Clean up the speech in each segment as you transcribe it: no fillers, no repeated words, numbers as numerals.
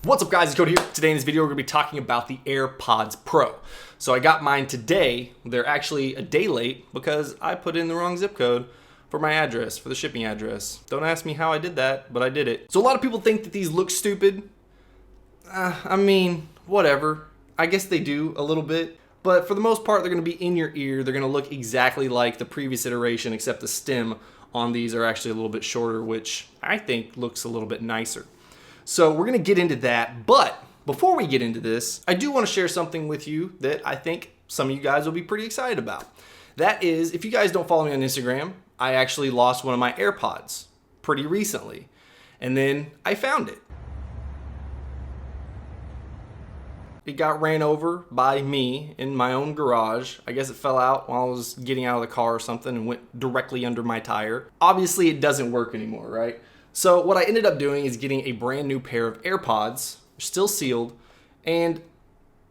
What's up guys, it's Cody here. Today in this video we're going to be talking about the AirPods Pro. So I got mine today. They're actually a day late because I put in the wrong zip code for my address, for the shipping address. Don't ask me how I did that, but I did it. So a lot of people think that these look stupid. I mean, whatever. I guess they do a little bit. But for the most part, they're going to be in your ear. They're going to look exactly like the previous iteration, except the stem on these are actually a little bit shorter, which I think looks a little bit nicer. So we're gonna get into that, but before we get into this, I do wanna share something with you that I think some of you guys will be pretty excited about. That is, if you guys don't follow me on Instagram, I actually lost one of my AirPods pretty recently, and then I found it. It got ran over by me in my own garage. I guess it fell out while I was getting out of the car or something and went directly under my tire. Obviously it doesn't work anymore, right? So what I ended up doing is getting a brand new pair of AirPods, still sealed, and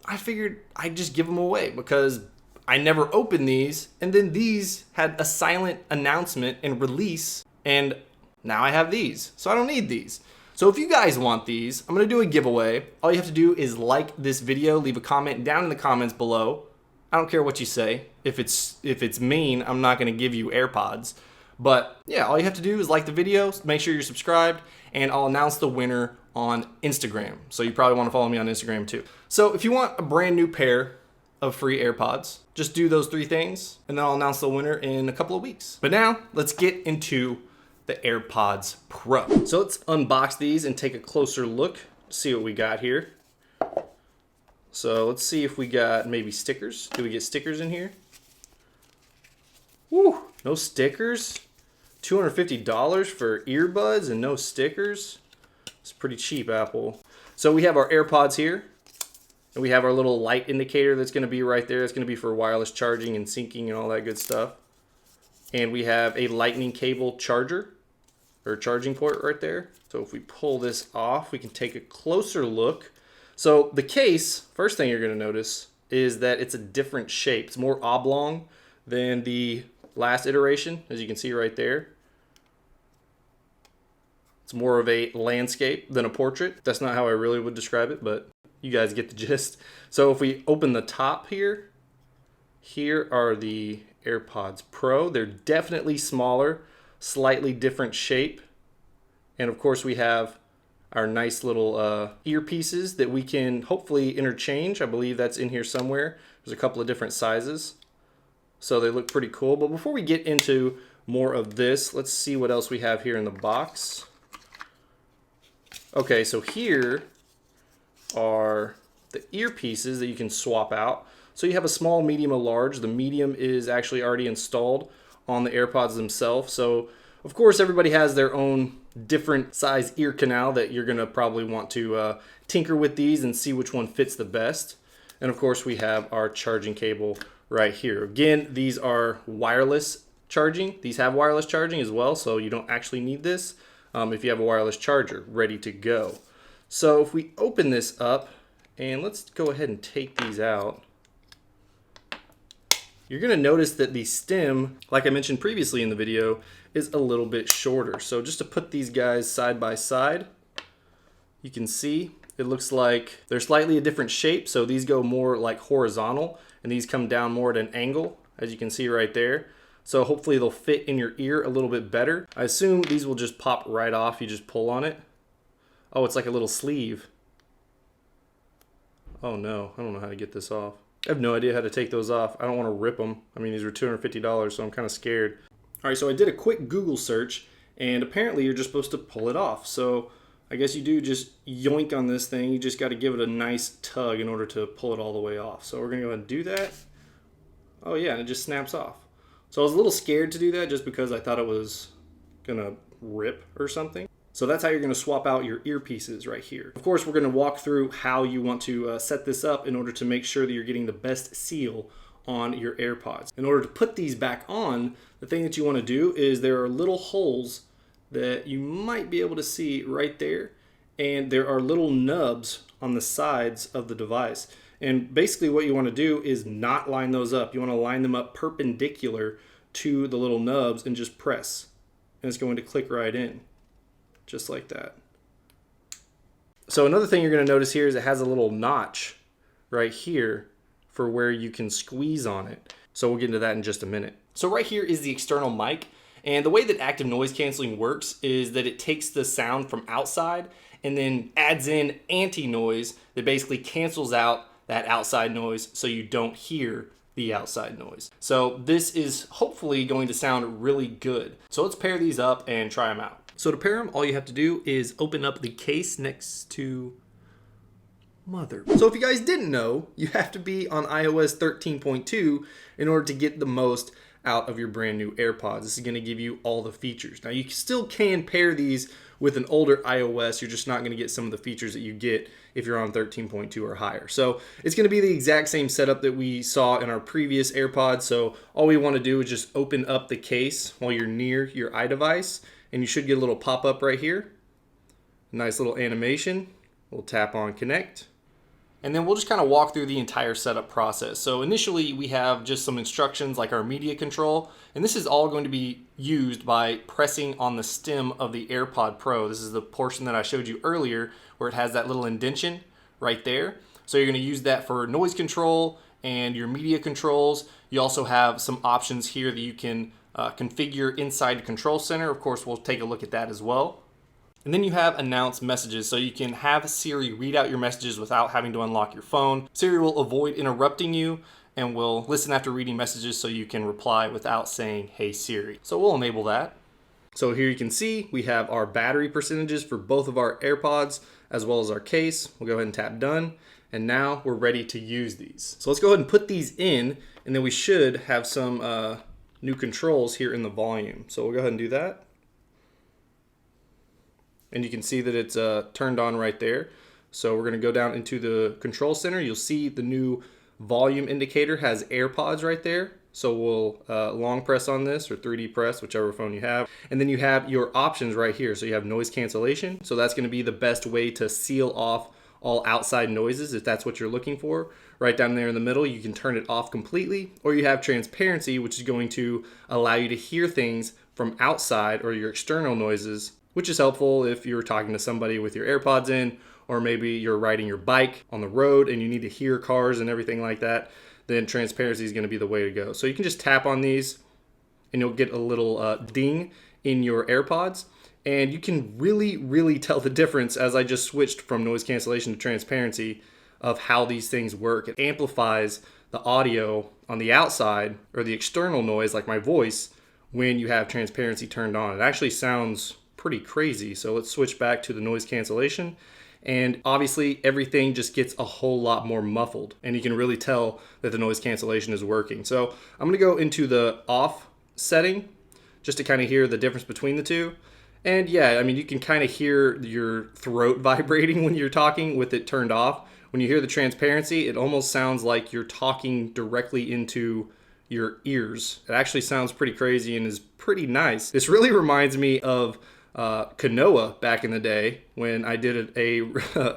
I figured I'd just give them away because I never opened these, and then these had a silent announcement and release, and now I have these, so I don't need these. So if you guys want these, I'm gonna do a giveaway. All you have to do is like this video, leave a comment down in the comments below. I don't care what you say. If it's mean, I'm not gonna give you AirPods. But yeah, all you have to do is like the video, make sure you're subscribed, and I'll announce the winner on Instagram. So you probably want to follow me on Instagram too. So if you want a brand new pair of free AirPods, just do those 3 things, and then I'll announce the winner in a couple of weeks. But now, let's get into the AirPods Pro. So let's unbox these and take a closer look, see what we got here. So let's see if we got maybe stickers. Do we get stickers in here? Woo, no stickers? $250 for earbuds and no stickers? It's pretty cheap, Apple. So we have our AirPods here, and we have our little light indicator that's going to be right there. It's going to be for wireless charging and syncing and all that good stuff. And we have a lightning cable charger, or charging port right there. So if we pull this off, we can take a closer look. So the case, first thing you're going to notice is that it's a different shape. It's more oblong than the last iteration, as you can see right there. It's more of a landscape than a portrait. That's not how I really would describe it, but you guys get the gist. So if we open the top here, here are the AirPods Pro. They're definitely smaller, slightly different shape. And of course we have our nice little earpieces that we can hopefully interchange. I believe that's in here somewhere. There's a couple of different sizes. So they look pretty cool. But before we get into more of this, let's see what else we have here in the box. Okay, so here are the earpieces that you can swap out. So you have a small, medium, a large. The medium is actually already installed on the AirPods themselves. So of course everybody has their own different size ear canal that you're gonna probably want to tinker with these and see which one fits the best. And of course we have our charging cable right here. Again, these are wireless charging. These have wireless charging as well, so you don't actually need this if you have a wireless charger ready to go. So if we open this up, and let's go ahead and take these out, you're gonna notice that the stem, like I mentioned previously in the video, is a little bit shorter. So just to put these guys side by side, you can see it looks like they're slightly a different shape. So these go more like horizontal, and these come down more at an angle, as you can see right there. So hopefully they'll fit in your ear a little bit better. I assume these will just pop right off. You just pull on it. Oh, it's like a little sleeve. Oh no, I don't know how to get this off. I have no idea how to take those off. I don't want to rip them. I mean, these are $250, so I'm kind of scared. All right, so I did a quick Google search, and apparently you're just supposed to pull it off. So I guess you do just yoink on this thing. You just got to give it a nice tug in order to pull it all the way off. So we're going to go ahead and do that. Oh yeah, and it just snaps off. So I was a little scared to do that just because I thought it was going to rip or something. So that's how you're going to swap out your earpieces right here. Of course, we're going to walk through how you want to set this up in order to make sure that you're getting the best seal on your AirPods. In order to put these back on, the thing that you want to do is there are little holes that you might be able to see right there, and there are little nubs on the sides of the device. And basically what you want to do is not line those up. You want to line them up perpendicular to the little nubs and just press. And it's going to click right in, just like that. So another thing you're going to notice here is it has a little notch right here for where you can squeeze on it. So we'll get into that in just a minute. So right here is the external mic. And the way that active noise canceling works is that it takes the sound from outside and then adds in anti-noise that basically cancels out that outside noise so you don't hear the outside noise. So this is hopefully going to sound really good. So let's pair these up and try them out. So to pair them, all you have to do is open up the case next to mother. So if you guys didn't know, you have to be on iOS 13.2 in order to get the most out of your brand new AirPods. This is going to give you all the features. Now you still can pair these with an older iOS. You're just not going to get some of the features that you get if you're on 13.2 or higher. So it's going to be the exact same setup that we saw in our previous AirPods. So all we want to do is just open up the case while you're near your iDevice, and you should get a little pop-up right here. Nice little animation. We'll tap on connect. And then we'll just kind of walk through the entire setup process. So initially we have just some instructions like our media control, and this is all going to be used by pressing on the stem of the AirPod Pro. This is the portion that I showed you earlier where it has that little indentation right there. So you're going to use that for noise control and your media controls. You also have some options here that you can configure inside the control center. Of course, we'll take a look at that as well. And then you have announce messages, so you can have Siri read out your messages without having to unlock your phone. Siri will avoid interrupting you and will listen after reading messages so you can reply without saying, "Hey Siri." So we'll enable that. So here you can see we have our battery percentages for both of our AirPods as well as our case. We'll go ahead and tap done. And now we're ready to use these. So let's go ahead and put these in, and then we should have some new controls here in the volume. So we'll go ahead and do that. And you can see that it's turned on right there. So we're going to go down into the control center. You'll see the new volume indicator has AirPods right there. So we'll long press on this or 3D press, whichever phone you have. And then you have your options right here. So you have noise cancellation. So that's going to be the best way to seal off all outside noises if that's what you're looking for. Right down there in the middle, you can turn it off completely. Or you have transparency, which is going to allow you to hear things from outside or your external noises, which is helpful if you're talking to somebody with your AirPods in, or maybe you're riding your bike on the road and you need to hear cars and everything like that, then transparency is going to be the way to go. So you can just tap on these and you'll get a little ding in your AirPods. And you can really tell the difference as I just switched from noise cancellation to transparency of how these things work. It amplifies the audio on the outside or the external noise like my voice when you have transparency turned on. It actually sounds pretty crazy. So let's switch back to the noise cancellation, and obviously everything just gets a whole lot more muffled, and you can really tell that the noise cancellation is working. So I'm going to go into the off setting just to kind of hear the difference between the two. And yeah, I mean, you can kind of hear your throat vibrating when you're talking with it turned off. When you hear the transparency, it almost sounds like you're talking directly into your ears. It actually sounds pretty crazy and is pretty nice. This really reminds me of Kanoa back in the day when I did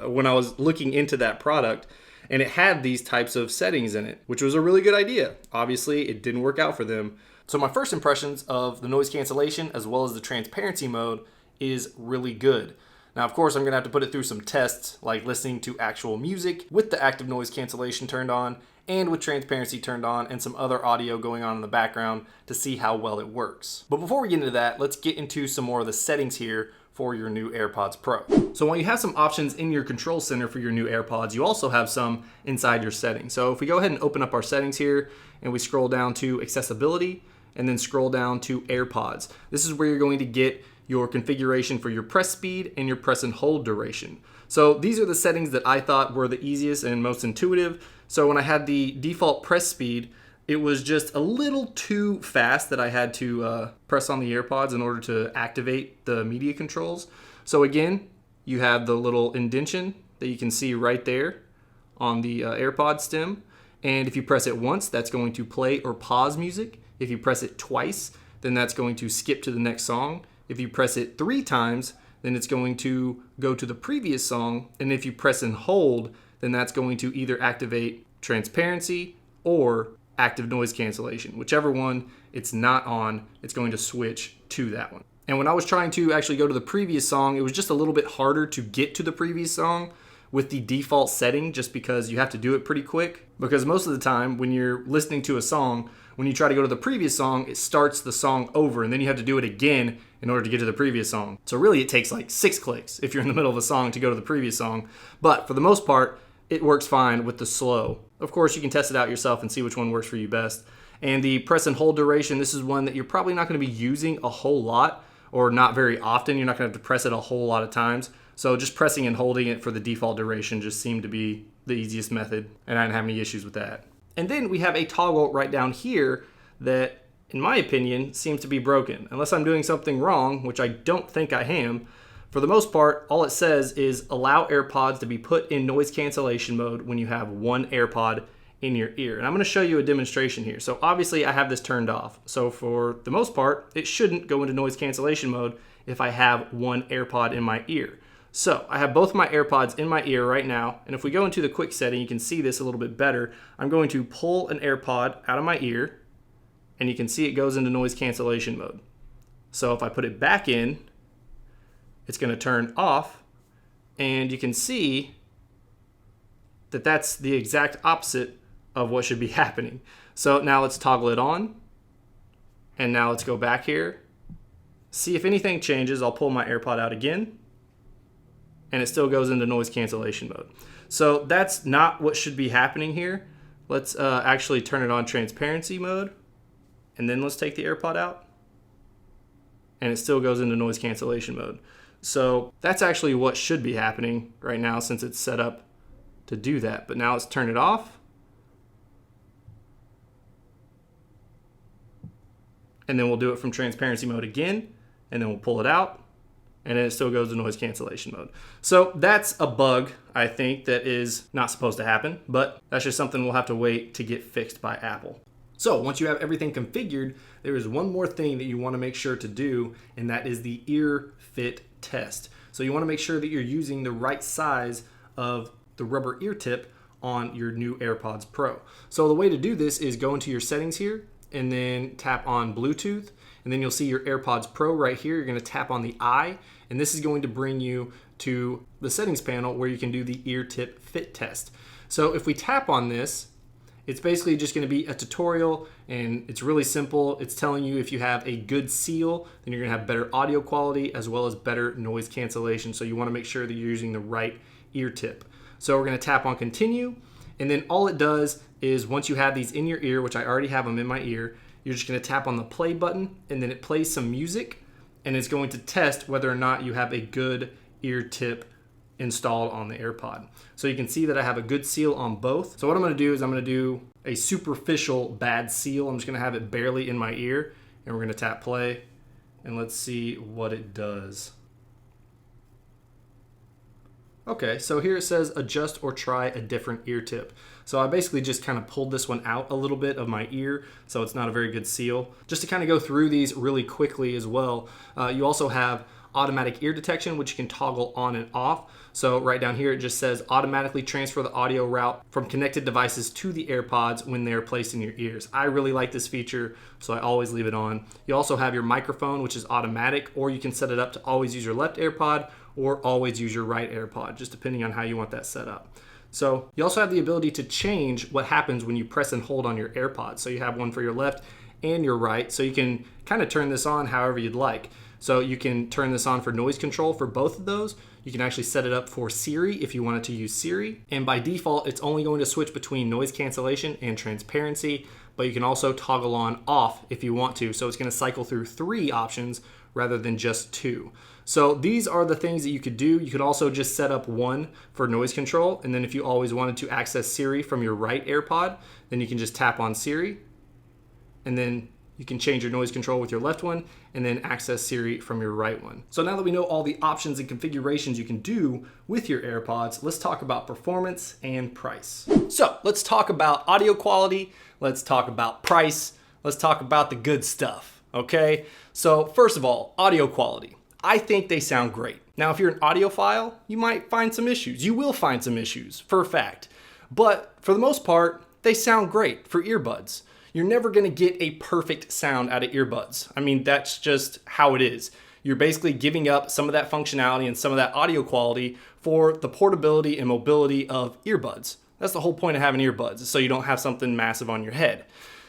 when I was looking into that product, and it had these types of settings in it, which was a really good idea. Obviously, it didn't work out for them. So my first impressions of the noise cancellation as well as the transparency mode is really good. Now, of course, I'm going to have to put it through some tests, like listening to actual music with the active noise cancellation turned on and with transparency turned on and some other audio going on in the background to see how well it works. But before we get into that, let's get into some more of the settings here for your new AirPods Pro. So while you have some options in your control center for your new AirPods, you also have some inside your settings. So if we go ahead and open up our settings here and we scroll down to accessibility and then scroll down to AirPods, this is where you're going to get your configuration for your press speed and your press and hold duration. So these are the settings that I thought were the easiest and most intuitive. So when I had the default press speed, it was just a little too fast that I had to press on the AirPods in order to activate the media controls. So again, you have the little indentation that you can see right there on the AirPod stem. And if you press it once, that's going to play or pause music. If you press it twice, then that's going to skip to the next song. If you press it 3 times, then it's going to go to the previous song. And if you press and hold, then that's going to either activate transparency or active noise cancellation. Whichever one it's not on, it's going to switch to that one. And when I was trying to actually go to the previous song, it was just a little bit harder to get to the previous song with the default setting, just because you have to do it pretty quick. Because most of the time when you're listening to a song, when you try to go to the previous song, it starts the song over, and then you have to do it again in order to get to the previous song. So really it takes like 6 clicks if you're in the middle of a song to go to the previous song. But for the most part, it works fine with the slow. Of course, you can test it out yourself and see which one works for you best. And the press and hold duration, this is one that you're probably not going to be using a whole lot, or not very often. You're not going to have to press it a whole lot of times. So just pressing and holding it for the default duration just seemed to be the easiest method, and I didn't have any issues with that. And then we have a toggle right down here that, in my opinion, seems to be broken. Unless I'm doing something wrong, which I don't think I am. For the most part, all it says is allow AirPods to be put in noise cancellation mode when you have one AirPod in your ear. And I'm going to show you a demonstration here. So obviously I have this turned off. So for the most part, it shouldn't go into noise cancellation mode if I have one AirPod in my ear. So I have both my AirPods in my ear right now. And if we go into the quick setting, you can see this a little bit better. I'm going to pull an AirPod out of my ear, and you can see it goes into noise cancellation mode. So if I put it back in, it's going to turn off, and you can see that that's the exact opposite of what should be happening. So now let's toggle it on, and now let's go back here. See if anything changes. I'll pull my AirPod out again, and it still goes into noise cancellation mode. So that's not what should be happening here. Let's actually turn it on transparency mode, and then let's take the AirPod out, and it still goes into noise cancellation mode. So that's actually what should be happening right now, since it's set up to do that. But now let's turn it off, and then we'll do it from transparency mode again, and then we'll pull it out, and then it still goes to noise cancellation mode. So that's a bug, I think, that is not supposed to happen, but that's just something we'll have to wait to get fixed by Apple. So once you have everything configured, there is one more thing that you want to make sure to do, and that is the ear fit test. So you want to make sure that you're using the right size of the rubber ear tip on your new AirPods Pro. So the way to do this is go into your settings here, and then tap on Bluetooth, and then you'll see your AirPods Pro right here. You're going to tap on the eye, and this is going to bring you to the settings panel where you can do the ear tip fit test. So if we tap on this, it's basically just going to be a tutorial, and it's really simple. It's telling you if you have a good seal, then you're going to have better audio quality as well as better noise cancellation. So you want to make sure that you're using the right ear tip. So we're going to tap on continue, and then all it does is once you have these in your ear, which I already have them in my ear, you're just going to tap on the play button, and then it plays some music, and it's going to test whether or not you have a good ear tip installed on the AirPod. So you can see that I have a good seal on both. So what I'm going to do is I'm going to do a superficial bad seal. I'm just going to have it barely in my ear, and we're going to tap play, and let's see what it does. Okay, so here it says adjust or try a different ear tip. So I basically just kind of pulled this one out a little bit of my ear, so it's not a very good seal. Just to kind of go through these really quickly as well, you also have automatic ear detection, which you can toggle on and off. So right down here, it just says automatically transfer the audio route from connected devices to the AirPods when they're placed in your ears. I really like this feature, so I always leave it on. You also have your microphone, which is automatic, or you can set it up to always use your left AirPod or always use your right AirPod, just depending on how you want that set up. So you also have the ability to change what happens when you press and hold on your AirPods. So you have one for your left and your right, so you can kind of turn this on however you'd like. So you can turn this on for noise control for both of those. You can actually set it up for Siri if you wanted to use Siri. And by default, it's only going to switch between noise cancellation and transparency, but you can also toggle on off if you want to. So it's going to cycle through 3 options rather than just 2. So these are the things that you could do. You could also just set up one for noise control. And then if you always wanted to access Siri from your right AirPod, then you can just tap on Siri, and then you can change your noise control with your left one and then access Siri from your right one. So now that we know all the options and configurations you can do with your AirPods, let's talk about performance and price. So let's talk about audio quality. Let's talk about price. Let's talk about the good stuff, okay? So first of all, audio quality. I think they sound great. Now, if you're an audiophile, you might find some issues. You will find some issues, for a fact. But for the most part, they sound great for earbuds. You're never gonna get a perfect sound out of earbuds. I mean, that's just how it is. you're basically giving up some of that functionality and some of that audio quality for the portability and mobility of earbuds. That's the whole point of having earbuds, so you don't have something massive on your head.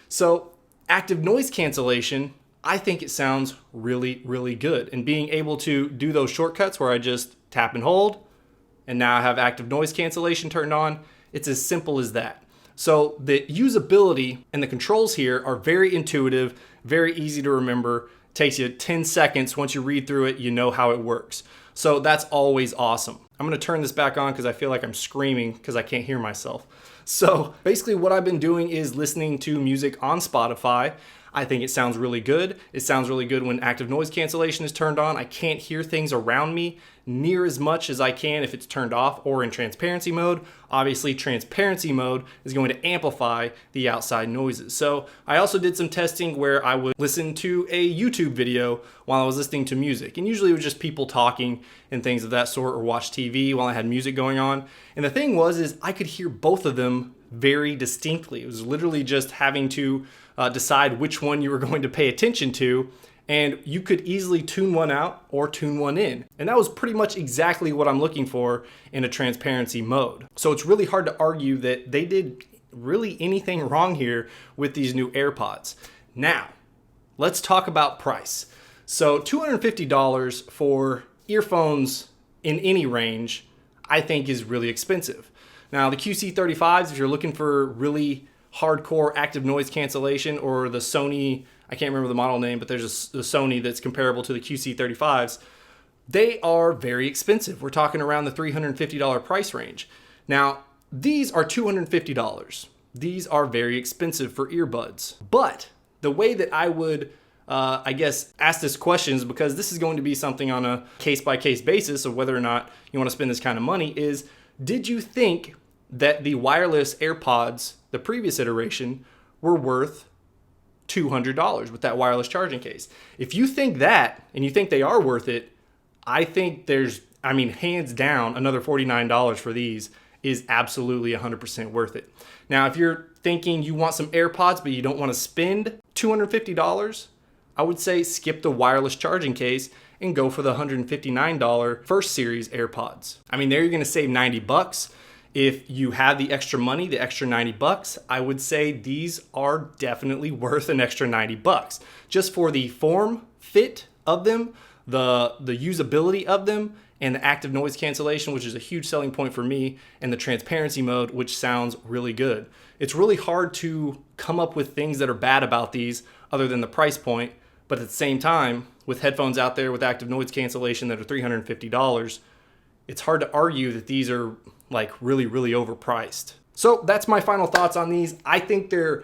So active noise cancellation, I think it sounds really, really good. And being able to do those shortcuts where I just tap and hold, and now I have active noise cancellation turned on, it's as simple as that. So the usability and the controls here are very intuitive, very easy to remember. It takes you 10 seconds. Once you read through it, you know how it works. So that's always awesome. I'm gonna turn this back on because I feel like I'm screaming because I can't hear myself. So basically what I've been doing is listening to music on Spotify. I think it sounds really good. It sounds really good when active noise cancellation is turned on. I can't hear things around me near as much as I can if it's turned off or in transparency mode. Obviously, transparency mode is going to amplify the outside noises. So I also did some testing where I would listen to a YouTube video while I was listening to music. And usually it was just people talking and things of that sort, or watch TV while I had music going on. And the thing is I could hear both of them very distinctly. It was literally just having to decide which one you were going to pay attention to, and you could easily tune one out or tune one in. And that was pretty much exactly what I'm looking for in a transparency mode. So it's really hard to argue that they did really anything wrong here with these new AirPods. Now, let's talk about price. So $250 for earphones in any range, I think is really expensive. Now the QC35s, if you're looking for really hardcore active noise cancellation, or the Sony, I can't remember the model name, but there's a Sony that's comparable to the QC35s, they are very expensive. We're talking around the $350 price range. Now, these are $250. These are very expensive for earbuds. But the way that I would, I guess, ask this question is, because this is going to be something on a case-by-case basis of whether or not you want to spend this kind of money, is did you think that the wireless AirPods, the previous iteration, were worth $200 with that wireless charging case? If you think that, and you think they are worth it, I think hands down, another $49 for these is absolutely 100% worth it. Now, if you're thinking you want some AirPods, but you don't want to spend $250, I would say skip the wireless charging case and go for the $159 first series AirPods. There you're gonna save 90 bucks. If you have the extra money, the extra 90 bucks, I would say these are definitely worth an extra 90 bucks. Just for the form, fit of them, the usability of them, and the active noise cancellation, which is a huge selling point for me, and the transparency mode, which sounds really good. It's really hard to come up with things that are bad about these other than the price point, but at the same time, with headphones out there with active noise cancellation that are $350, it's hard to argue that these are really, really overpriced. So that's my final thoughts on these. I think they're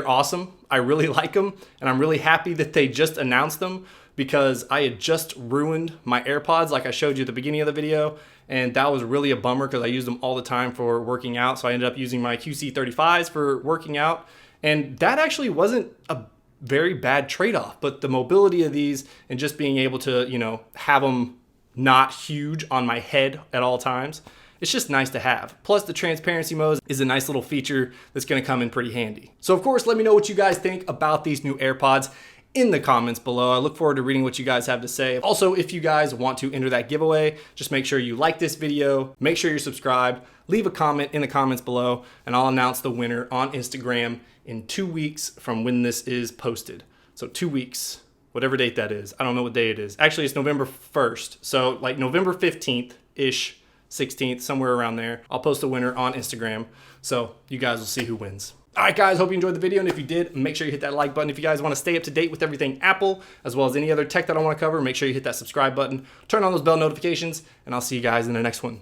awesome. I really like them, and I'm really happy that they just announced them, because I had just ruined my AirPods like I showed you at the beginning of the video, and that was really a bummer because I use them all the time for working out. So I ended up using my QC35s for working out, and that actually wasn't a very bad trade-off. But the mobility of these and just being able to, have them not huge on my head at all times, it's just nice to have. Plus the transparency mode is a nice little feature that's gonna come in pretty handy. So of course, let me know what you guys think about these new AirPods in the comments below. I look forward to reading what you guys have to say. Also, if you guys want to enter that giveaway, just make sure you like this video, make sure you're subscribed, leave a comment in the comments below, and I'll announce the winner on Instagram in 2 weeks from when this is posted. So 2 weeks, whatever date that is. I don't know what day it is. Actually, it's November 1st. So November 15th-ish, 16th, somewhere around there. I'll post the winner on Instagram, so you guys will see who wins. All right, guys, hope you enjoyed the video, and if you did, make sure you hit that like button. If you guys want to stay up to date with everything Apple, as well as any other tech that I want to cover, make sure you hit that subscribe button, turn on those bell notifications, and I'll see you guys in the next one.